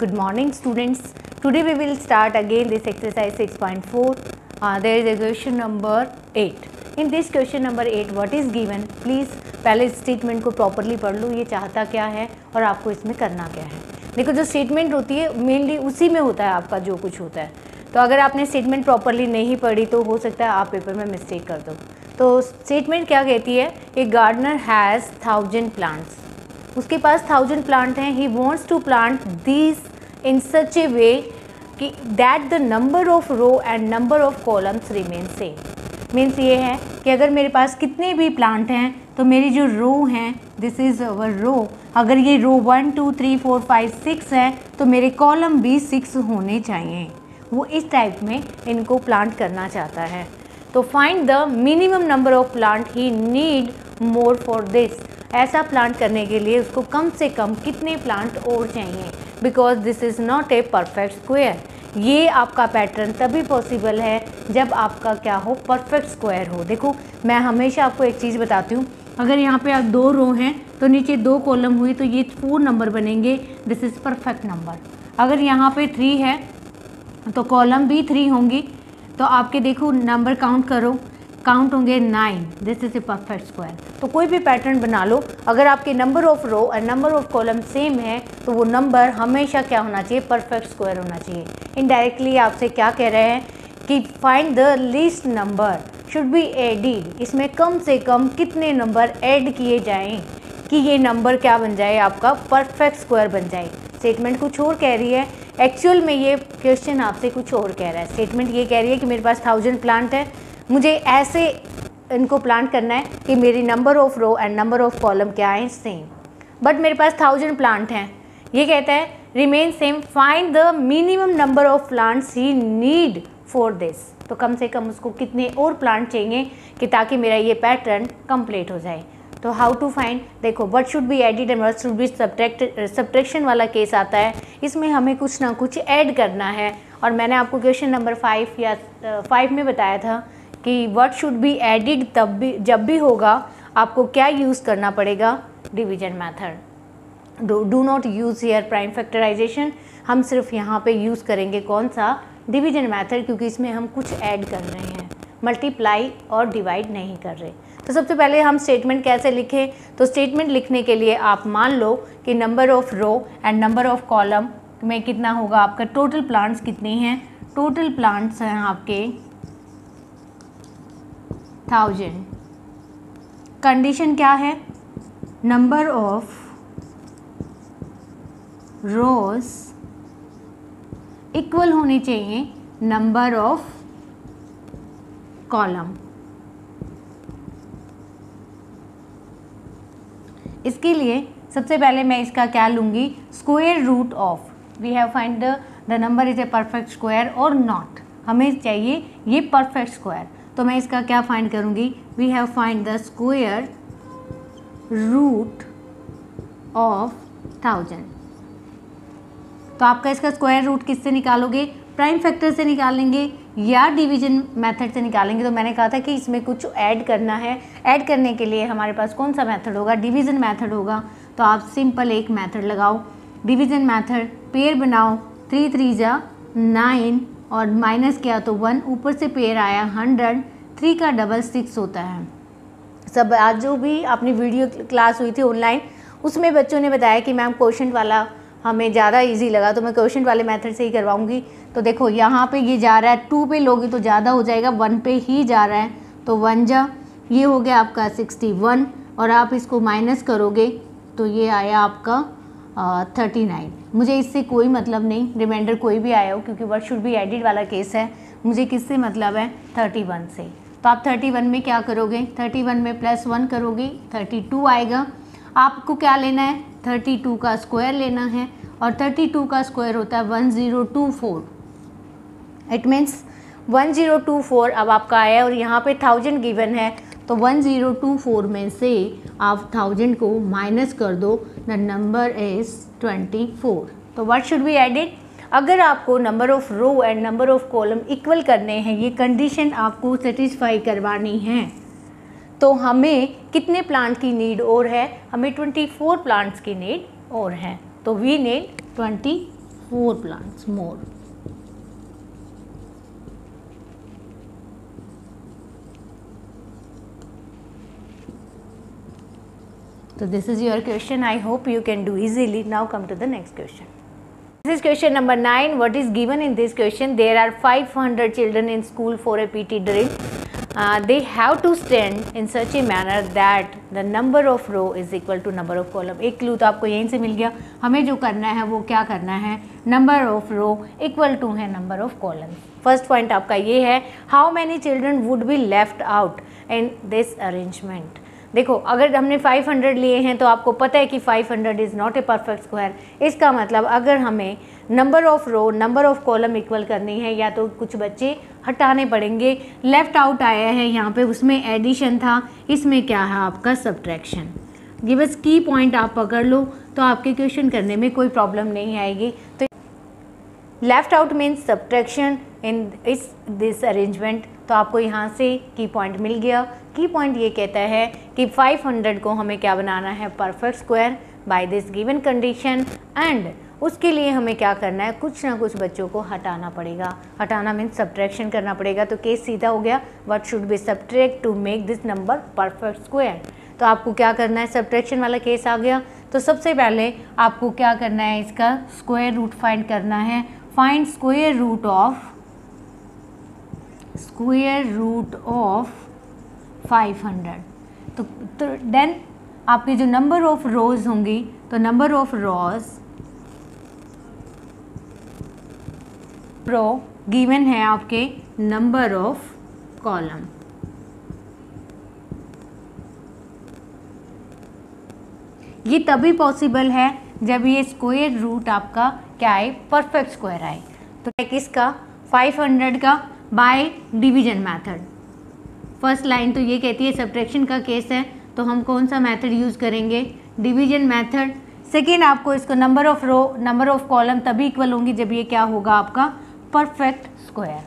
Good morning, students. Today we will start again this exercise 6.4. There is a question number 8. In this question number 8, what is given? Please पहले statement को properly पढ़ लो, ये चाहता क्या है और आपको इसमें करना क्या है। देखो, जो स्टेटमेंट होती है मेनली उसी में होता है आपका जो कुछ होता है। तो अगर आपने स्टेटमेंट प्रॉपरली नहीं पढ़ी तो हो सकता है आप पेपर में मिस्टेक कर दो। तो स्टेटमेंट क्या कहती है? A gardener has 1000 plants. उसके पास 1000 प्लांट हैं। He wants to plant these in such a way कि that the number of row and number of columns remain same. Means ये है कि अगर मेरे पास कितने भी प्लांट हैं तो मेरी जो रो हैं, दिस इज़ अवर रो, अगर ये रो 1 2 3 4 5 6 है तो मेरे कॉलम भी 6 होने चाहिए। वो इस टाइप में इनको प्लांट करना चाहता है। तो find the minimum number of plant he need more for this. ऐसा प्लांट करने के लिए उसको कम से कम कितने प्लांट और चाहिए, because this is not a perfect square. ये आपका पैटर्न तभी पॉसिबल है जब आपका क्या हो, परफेक्ट स्क्वायर हो। देखो, मैं हमेशा आपको एक चीज़ बताती हूँ, अगर यहाँ पे आप 2 रो हैं तो नीचे 2 कॉलम हुई तो ये 4 नंबर बनेंगे, दिस इज़ परफेक्ट नंबर। अगर यहाँ पे 3 है तो कॉलम भी 3 होंगी, तो आपके देखो नंबर काउंट करो, काउंट होंगे 9, this is a perfect square. तो कोई भी पैटर्न बना लो, अगर आपके नंबर ऑफ रो और नंबर ऑफ कॉलम सेम है तो वो नंबर हमेशा क्या होना चाहिए, परफेक्ट स्क्वायर होना चाहिए। इनडायरेक्टली आपसे क्या कह रहे हैं कि find the least number should be added. इसमें कम से कम कितने नंबर ऐड किए जाएं कि ये नंबर क्या बन जाए, आपका परफेक्ट स्क्वायर बन जाए। स्टेटमेंट कुछ और कह रही है, एक्चुअल में ये क्वेश्चन आपसे कुछ और कह रहा है। स्टेटमेंट ये कह रही है कि मेरे पास 1000 प्लांट है, मुझे ऐसे इनको प्लांट करना है कि मेरी number of row and number of column क्या है, सेम। बट मेरे पास 1000 प्लांट हैं। ये कहता है remain same, find the minimum number of plants he need for this. तो कम से कम उसको कितने और प्लांट चाहिए कि ताकि मेरा ये पैटर्न कंप्लीट हो जाए। तो हाउ टू फाइंड, देखो, what should be added and what should be subtracted. Subtraction वाला केस आता है, इसमें हमें कुछ ना कुछ ऐड करना है। और मैंने आपको क्वेश्चन नंबर 5 या 5 में बताया था कि व्हाट शुड बी एडिड तब भी, जब भी होगा आपको क्या यूज़ करना पड़ेगा, division method. Do not use here prime factorisation. हम सिर्फ यहाँ पे यूज़ करेंगे कौन सा, डिवीजन मैथड, क्योंकि इसमें हम कुछ ऐड कर रहे हैं, मल्टीप्लाई और डिवाइड नहीं कर रहे। तो सबसे पहले हम स्टेटमेंट कैसे लिखें, तो स्टेटमेंट लिखने के लिए आप मान लो कि number of row and number of column में कितना होगा आपका, टोटल प्लांट्स कितने हैं, टोटल प्लांट्स हैं आपके 1000। कंडीशन क्या है, नंबर ऑफ रोज इक्वल होनी चाहिए नंबर ऑफ कॉलम। इसके लिए सबसे पहले मैं इसका क्या लूँगी, square root of. We have find the number is a perfect square और नॉट, हमें चाहिए ये परफेक्ट स्क्वायर। तो मैं इसका क्या फाइंड करूँगी, we have find the square root of 1000। तो आपका इसका स्क्वायर रूट किससे निकालोगे, प्राइम फैक्टर से निकालेंगे या डिवीजन मेथड से निकालेंगे। तो मैंने कहा था कि इसमें कुछ ऐड करना है, ऐड करने के लिए हमारे पास कौन सा मेथड होगा, डिवीजन मेथड होगा। तो आप सिंपल एक मेथड लगाओ, डिवीजन मेथड, पेयर बनाओ, 3 3 जा 9 और माइनस किया तो 1, ऊपर से पेयर आया 100, 3 का डबल 6 होता है। सब आज जो भी आपने वीडियो क्लास हुई थी ऑनलाइन, उसमें बच्चों ने बताया कि मैम क्वेश्चन वाला हमें ज़्यादा इजी लगा, तो मैं क्वेश्चन वाले मेथड से ही करवाऊंगी। तो देखो यहाँ पे ये जा रहा है 2 पे लोगे तो ज़्यादा हो जाएगा, 1 पे ही जा रहा है, तो 1 जा, ये हो गया आपका 61 और आप इसको माइनस करोगे तो ये आया आपका 39। मुझे इससे कोई मतलब नहीं, रिमाइंडर कोई भी आया हो, क्योंकि व्हाट शुड बी एडिड वाला केस है, मुझे किससे मतलब है, 31 से। तो आप 31 में क्या करोगे, 31 में +1 करोगे, 32 आएगा। आपको क्या लेना है, 32 का स्क्वायर लेना है और 32 का स्क्वायर होता है 1024। इट मीन्स 1024 अब आपका आया और यहाँ पे 1000 गिवन है, तो 1024 में से आप 1000 को माइनस कर दो, द नंबर इज 24। तो व्हाट शुड बी एडिड, अगर आपको number of row and number of column equal करने हैं, ये कंडीशन आपको सेटिस्फाई करवानी है, तो हमें कितने प्लांट की नीड और है, हमें 24 प्लांट्स की नीड और है। तो we need 24 4 plants more. So this is your question. I hope you can do easily. Now come to the next question. This is question number 9. What is given in this question? There are 500 children in school for a PT drill. They have to stand in such a manner that the number of row is equal to number of column. एक clue तो आपको यहीं से मिल गया. हमें जो करना है वो क्या करना है, number of row equal to है number of column. First point आपका ये है, how many children would be left out in this arrangement. देखो, अगर हमने 500 लिए हैं तो आपको पता है कि 500 is not a perfect square. इसका मतलब अगर हमें number of row number of column equal करनी है या तो कुछ बच्चे हटाने पड़ेंगे. लेफ़्ट आउट आया है यहाँ पे, उसमें एडिशन था, इसमें क्या है आपका सब्ट्रैक्शन. ये बस की पॉइंट आप पकड़ लो तो आपके क्वेश्चन करने में कोई प्रॉब्लम नहीं आएगी. तो left out means subtraction in this arrangement. तो आपको यहाँ से की पॉइंट मिल गया. की पॉइंट ये कहता है कि 500 को हमें क्या बनाना है, perfect square by this given condition. And उसके लिए हमें क्या करना है, कुछ ना कुछ बच्चों को हटाना पड़ेगा. हटाना मीन्स सब्ट्रैक्शन करना पड़ेगा. तो केस सीधा हो गया, what should be subtract to make this number perfect square. तो आपको क्या करना है, सब्ट्रैक्शन वाला केस आ गया. तो सबसे पहले आपको क्या करना है, इसका स्क्वायर रूट फाइंड करना है. Find square root of 500. तो देन आपके जो नंबर ऑफ रोज होंगी, तो नंबर ऑफ रो गिवन है आपके नंबर ऑफ कॉलम. ये तभी पॉसिबल है जब ये स्क्वायर रूट आपका क्या आए, परफेक्ट स्क्वायर आए. तो किसका, 500 का by division method. First line तो ये कहती है सब्ट्रैक्शन का केस है, तो हम कौन सा मेथड यूज़ करेंगे, डिवीजन मेथड. सेकेंड, आपको इसको number of row number of column तभी इक्वल होंगी जब ये क्या होगा आपका परफेक्ट स्क्वायर.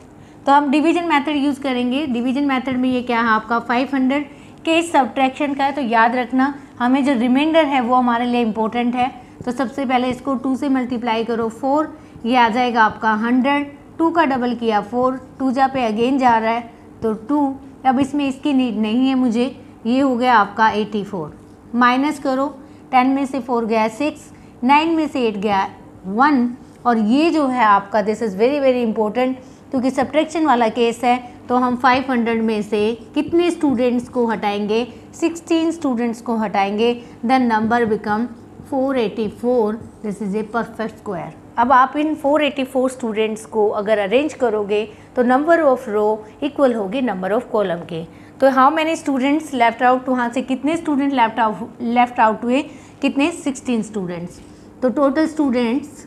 तो हम डिवीजन मेथड यूज़ करेंगे. डिवीजन मेथड में ये क्या है आपका 500 केस सब्ट्रैक्शन का है. तो याद रखना, हमें जो रिमाइंडर है वो हमारे लिए इम्पोर्टेंट है. तो सबसे पहले इसको 2 से मल्टीप्लाई करो 4, ये आ जाएगा आपका 100. 2 का डबल किया 4, 2 जा पे अगेन जा रहा है तो 2. अब इसमें इसकी नीड नहीं है मुझे. ये हो गया आपका 84. माइनस करो, 10 में से 4 गया 6, 9 में से 8 गया 1. और ये जो है आपका this is very very important, क्योंकि सब्ट्रैक्शन वाला केस है. तो हम 500 में से कितने स्टूडेंट्स को हटाएंगे, 16 स्टूडेंट्स को हटाएंगे. The number become 484. This is a perfect square. अब आप इन 484 स्टूडेंट्स को अगर अरेंज करोगे तो नंबर ऑफ रो इक्वल होगी नंबर ऑफ कॉलम के. तो how many students left out, वहाँ से कितने स्टूडेंट लेफ्ट आउट हुए, कितने, 16 स्टूडेंट्स. तो टोटल स्टूडेंट्स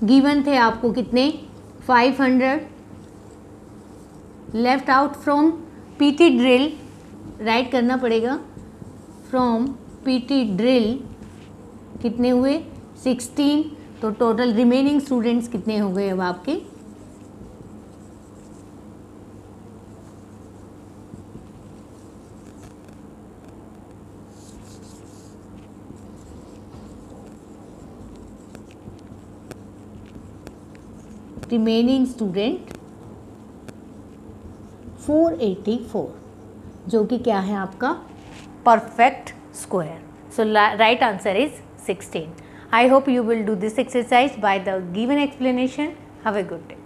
गिवन थे आपको कितने, 500. Left out from PT drill, right करना पड़ेगा, फ्रॉम पीटी ड्रिल कितने हुए, 16. तो टोटल रिमेनिंग स्टूडेंट्स कितने हो गए अब आपके, रिमेनिंग स्टूडेंट 484, जो कि क्या है आपका perfect square. So right answer is 16. I hope you will do this exercise by the given explanation. Have a good day.